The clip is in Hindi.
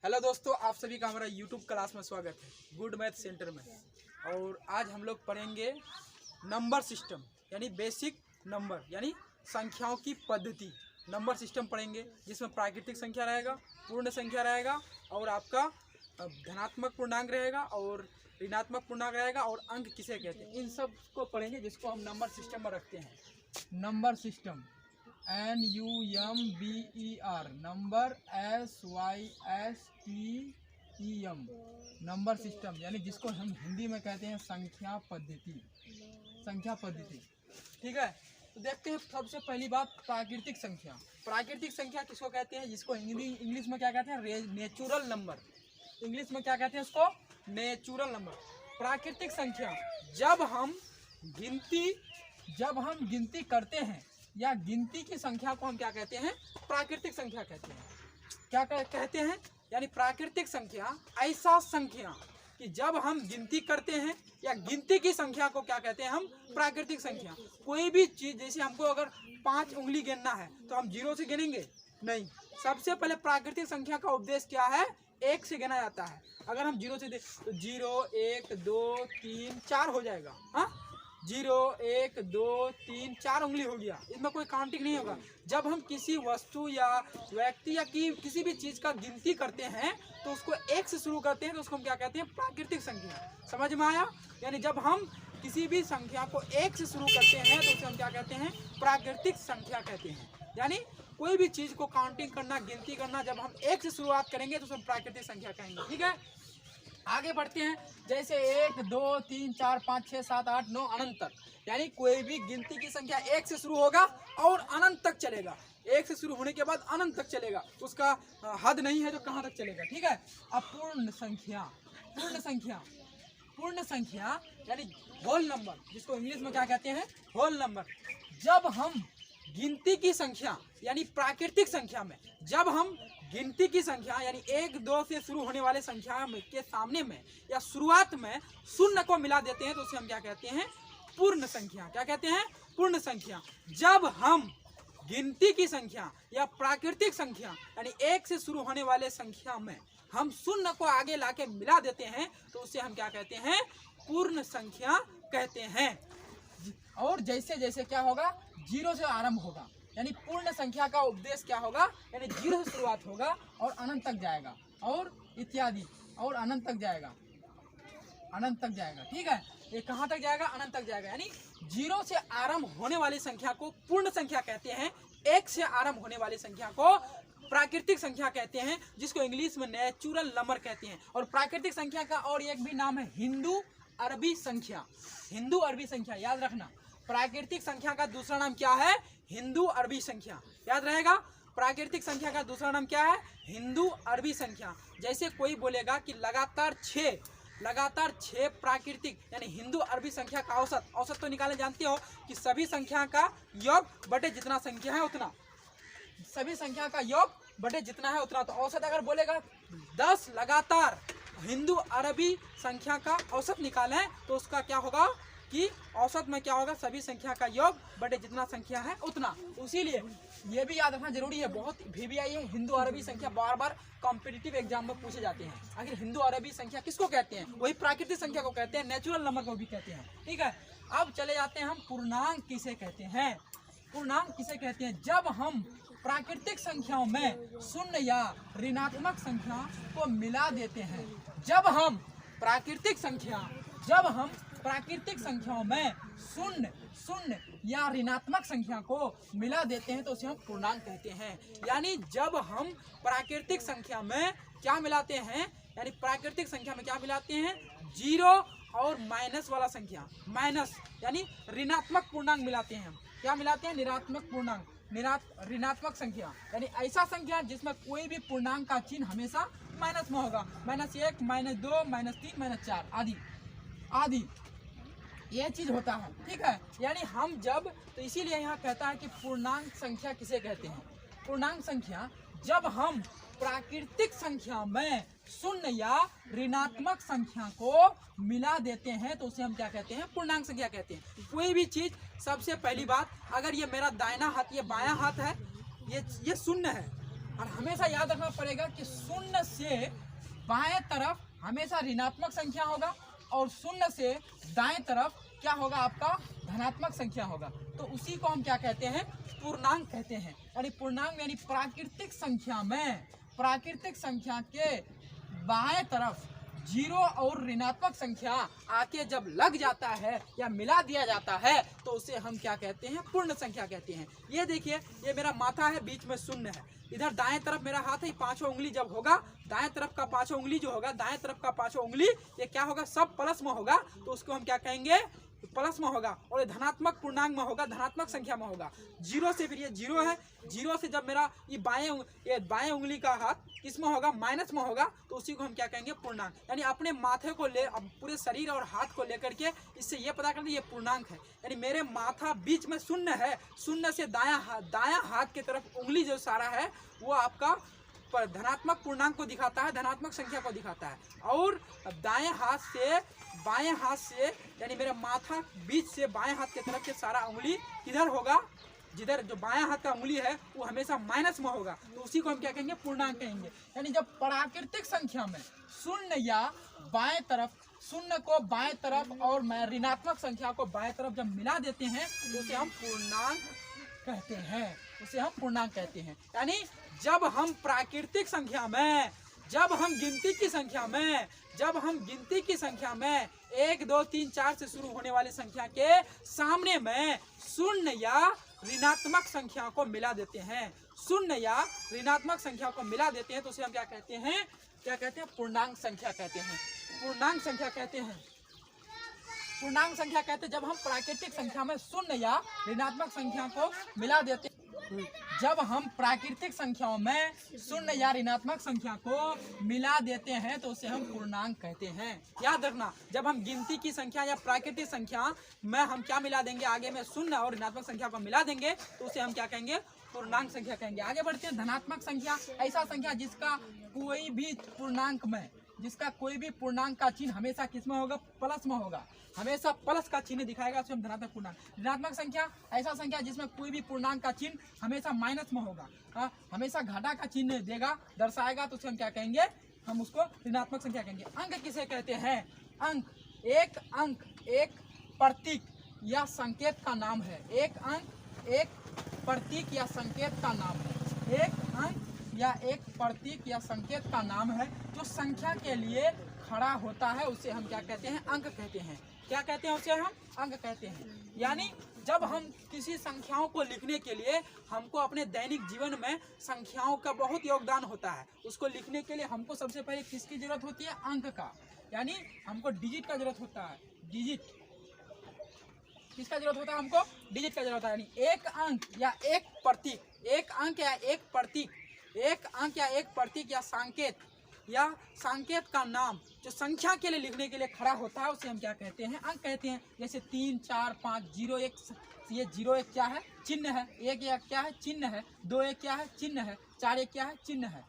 हेलो दोस्तों, आप सभी का हमारा यूट्यूब क्लास में स्वागत है गुड मैथ सेंटर में। और आज हम लोग पढ़ेंगे नंबर सिस्टम यानी बेसिक नंबर यानी संख्याओं की पद्धति। नंबर सिस्टम पढ़ेंगे जिसमें प्राकृतिक संख्या रहेगा, पूर्ण संख्या रहेगा और आपका धनात्मक पूर्णांक रहेगा और ऋणात्मक पूर्णांक रहेगा और अंक किसे कहते हैं, इन सब को पढ़ेंगे जिसको हम नंबर सिस्टम में रखते हैं। Number system NUMBER number SYSTEM number system यानी जिसको हम हिंदी में कहते हैं संख्या पद्धति। संख्या पद्धति, ठीक है। तो देखते हैं सबसे पहली बात प्राकृतिक संख्या। प्राकृतिक संख्या किसको कहते हैं, जिसको इंग्लिश में क्या कहते हैं, नेचुरल नंबर। इंग्लिश में क्या कहते हैं उसको, नेचुरल नंबर। प्राकृतिक संख्या जब हम गिनती करते हैं या गिनती की संख्या को हम क्या कहते हैं, प्राकृतिक संख्या कहते हैं। क्या कहते हैं, यानी प्राकृतिक संख्या ऐसा संख्या कि जब हम गिनती करते हैं या गिनती की संख्या को क्या कहते हैं हम, प्राकृतिक संख्या। कोई भी चीज, जैसे हमको अगर 5 उंगली गिनना है तो हम 0 से गिनेंगे नहीं। सबसे पहले प्राकृतिक संख्या का उपदेश क्या है, 1 से गिना जाता है। अगर हम 0 से दे तो 0 1 2 3 4 हो जाएगा। हाँ, 0 1 2 3 4 उंगली हो गया, इसमें कोई काउंटिंग नहीं होगा। जब हम किसी वस्तु या व्यक्ति या किसी भी चीज का गिनती करते हैं तो उसको 1 से शुरू करते हैं तो उसको हम क्या कहते हैं, प्राकृतिक संख्या। समझ में आया। यानी जब हम किसी भी संख्या को 1 से शुरू करते हैं तो उसे हम क्या कहते हैं, प्राकृतिक संख्या कहते हैं। यानी कोई भी चीज को काउंटिंग करना, गिनती करना, जब हम 1 से शुरुआत करेंगे तो उसे हम प्राकृतिक संख्या कहेंगे। ठीक है, आगे बढ़ते हैं। जैसे 1 2 3 4 5 6 7 8 9 अनंत तक, यानी कोई भी गिनती की संख्या 1 से शुरू होगा और अनंत तक चलेगा। 1 से शुरू होने के बाद अनंत तक चलेगा, उसका हद नहीं है जो कहाँ तक चलेगा। ठीक है। अब पूर्ण संख्या यानी होल नंबर, जिसको इंग्लिश में क्या कहते हैं, होल नंबर। जब हम गिनती की संख्या यानी प्राकृतिक संख्या में, जब हम गिनती की संख्या यानी 1 2 से शुरू होने वाले संख्या में के सामने में या शुरुआत में शून्य को मिला देते हैं तो उसे हम क्या कहते हैं, पूर्ण संख्या। क्या कहते हैं, पूर्ण संख्या। जब हम गिनती की संख्या या प्राकृतिक संख्या यानी 1 से शुरू होने वाले संख्या में हम शून्य को आगे लाके मिला देते हैं तो उसे हम क्या कहते हैं, पूर्ण संख्या कहते हैं। और जैसे जैसे क्या होगा, 0 से आरंभ होगा, यानी पूर्ण संख्या का उपदेश क्या होगा, यानी 0 से शुरुआत होगा और अनंत तक जाएगा और इत्यादि, और अनंत तक जाएगा। ठीक है, ये कहाँ तक जाएगा, अनंत तक जाएगा। यानी 0 से आरंभ होने वाली संख्या को पूर्ण संख्या कहते हैं, 1 से आरंभ होने वाली संख्या को प्राकृतिक संख्या कहते हैं, जिसको इंग्लिश में नेचुरल नंबर कहते हैं। और प्राकृतिक संख्या का और एक भी नाम है हिंदू अरबी संख्या। हिंदू अरबी संख्या याद रखना। प्राकृतिक संख्या का दूसरा नाम क्या है, हिंदू अरबी संख्या। याद रहेगा, प्राकृतिक संख्या का दूसरा नाम क्या है, हिंदू अरबी संख्या। जैसे कोई बोलेगा कि लगातार 6 प्राकृतिक यानी हिंदू अरबी संख्या का औसत तो निकालने जानते हो कि सभी संख्या का योग बटे जितना संख्या है उतना, सभी संख्या का योग बटे जितना है उतना। तो औसत अगर बोलेगा 10 लगातार हिंदू अरबी संख्या का औसत निकालें तो उसका क्या होगा कि औसत में क्या होगा, सभी संख्या का योग बटे जितना संख्या है उतना। इसीलिए ये भी याद रखना जरूरी है, बहुत VBI है। हिंदू अरबी संख्या बार कॉम्पिटिटिव एग्जाम में पूछे जाते हैं। आखिर हिंदू अरबी संख्या किसको कहते हैं, वही प्राकृतिक संख्या को कहते हैं, नेचुरल नंबर को भी कहते हैं। ठीक है, अब चले जाते हैं हम पूर्णांक किसे कहते हैं। पूर्णांक किसे कहते हैं, जब हम प्राकृतिक संख्याओं में शून्य या ऋणात्मक संख्या को मिला देते हैं। जब हम प्राकृतिक संख्याओं में शून्य या ऋणात्मक संख्या को मिला देते हैं तो उसे हम पूर्णांक कहते हैं। यानी जब हम प्राकृतिक संख्या में क्या मिलाते हैं, यानी प्राकृतिक संख्या में क्या मिलाते हैं, 0 और माइनस वाला संख्या, माइनस यानी ऋणात्मक पूर्णांक मिलाते हैं। हम क्या मिलाते हैं, ऋणात्मक पूर्णांक, ऋणात्मक संख्या यानी ऐसा संख्या जिसमें कोई भी पूर्णांक का चिन्ह हमेशा माइनस में होगा। -1 -2 -3 -4 आदि ये चीज होता है। ठीक है, यानी हम जब, तो इसीलिए यहाँ कहता है कि पूर्णांक संख्या किसे कहते हैं। पूर्णांक संख्या जब हम प्राकृतिक संख्या में शून्य या ऋणात्मक संख्या को मिला देते हैं तो उसे हम क्या कहते हैं, पूर्णांक संख्या कहते हैं। कोई भी चीज, सबसे पहली बात, अगर ये मेरा दाहिना हाथ, ये बायां हाथ है, ये शून्य है, और हमेशा याद रखना पड़ेगा कि शून्य से बाएं तरफ हमेशा ऋणात्मक संख्या होगा और शून्य से दाएं तरफ क्या होगा, आपका धनात्मक संख्या होगा। तो उसी को हम क्या कहते हैं, पूर्णांक कहते हैं। यानी पूर्णांक यानी प्राकृतिक संख्या में, प्राकृतिक संख्या के बाएं तरफ जीरो और ऋणात्मक संख्या आके जब लग जाता है या मिला दिया जाता है तो उसे हम क्या कहते हैं, पूर्ण संख्या कहते हैं। ये देखिए, ये मेरा माथा है, बीच में शून्य है, इधर दाएं तरफ मेरा हाथ है, पांचों उंगली जब होगा, दाएं तरफ का पांचों उंगली जो होगा, दाएं तरफ का पांचों उंगली ये क्या होगा, सब प्लस में होगा, तो उसको हम क्या कहेंगे, प्लस में होगा। और ये धनात्मक पूर्णांक में होगा, धनात्मक संख्या में होगा। जीरो से फिर ये जीरो है, जीरो से जब मेरा ये बाएं उंगली का हाथ किसमें होगा, माइनस में होगा, तो उसी को हम क्या कहेंगे, पूर्णांक। यानी अपने माथे को ले, अब पूरे शरीर और हाथ को लेकर के इससे ये पता करना ये पूर्णांक है। यानी मेरे माथा बीच में शून्य है, शून्य से दायां हाथ की तरफ उंगली जो सारा है वो आपका धनात्मक पूर्णांक को दिखाता है, धनात्मक संख्या को दिखाता है। और दाएं हाथ से बाएं हाथ से, यानी मेरा माथा बीच से बाएं हाथ की तरफ के सारा उंगली किधर होगा, जिधर जो बायां हाथ का उंगली है वो हमेशा माइनस में होगा, तो उसी को हम क्या कहेंगे, पूर्णांक कहेंगे। यानी जब प्राकृतिक संख्या में शून्य या बाएं तरफ, शून्य को बाएं तरफ और ऋणात्मक संख्या को बाएं तरफ जब मिला देते हैं तो उसे हम पूर्णांक कहते हैं, उसे हम पूर्णांक कहते हैं। यानी जब हम प्राकृतिक संख्या में, जब हम गिनती की संख्या में, जब हम गिनती की संख्या में 1 2 3 4 से शुरू होने वाली संख्या के सामने में शून्य या ऋणात्मक संख्या को मिला देते हैं, शून्य या ऋणात्मक संख्या को मिला देते हैं, तो उसे हम क्या कहते हैं, क्या कहते हैं, पूर्णांक संख्या कहते हैं, पूर्णांक संख्या कहते हैं, पूर्णांक संख्या कहते हैं। जब हम प्राकृतिक संख्या में शून्य या ऋणात्मक संख्या को मिला देते हैं, जब हम प्राकृतिक संख्याओं में शून्य या ऋणात्मक संख्या को मिला देते हैं तो उसे हम पूर्णांक कहते हैं। याद रखना, जब हम गिनती की संख्या या प्राकृतिक संख्या में हम क्या मिला देंगे, आगे में शून्य और ऋणात्मक संख्या को मिला देंगे तो उसे हम क्या कहेंगे, पूर्णांक संख्या कहेंगे। आगे बढ़ते हैं, धनात्मक संख्या, ऐसा संख्या जिसका कोई भी पूर्णांक में, जिसका कोई भी पूर्णांक का चिन्ह हमेशा किसमें होगा, प्लस में होगा, हमेशा प्लस का चिन्ह दिखाएगा, उसे हम धनात्मक पूर्णांक। ऋणात्मक संख्या, ऐसा संख्या जिसमें कोई भी पूर्णांक का चिन्ह हमेशा माइनस में होगा, हमेशा घटा का चिन्ह देगा, दर्शाएगा, तो उसे हम क्या कहेंगे, हम उसको ऋणात्मक संख्या कहेंगे। अंक किसे कहते हैं, अंक एक प्रतीक या संकेत का नाम है, एक अंक एक प्रतीक या संकेत का नाम है, एक अंक या एक प्रतीक या संकेत का नाम है जो संख्या के लिए खड़ा होता है, उसे हम क्या कहते हैं, अंक कहते हैं। क्या कहते हैं, उसे हम अंक कहते हैं। यानी जब हम किसी संख्याओं को लिखने के लिए, हमको अपने दैनिक जीवन में संख्याओं का बहुत योगदान होता है, उसको लिखने के लिए हमको सबसे पहले किसकी जरूरत होती है, अंक का। यानी हमको डिजिट का जरूरत होता है, डिजिट किसका जरूरत होता है, हमको डिजिट का जरूरत होता है। यानी एक अंक या एक प्रतीक, एक अंक या एक प्रतीक, एक अंक या एक प्रतीक या संकेत का नाम जो संख्या के लिए लिखने के लिए खड़ा होता है उसे हम क्या कहते हैं, अंक कहते हैं। जैसे 3 4 5 0 1, ये 0 1 क्या है, चिन्ह है, 1 1 क्या है, चिन्ह है, 2 1 क्या है, चिन्ह है, 4 1 क्या है, चिन्ह है।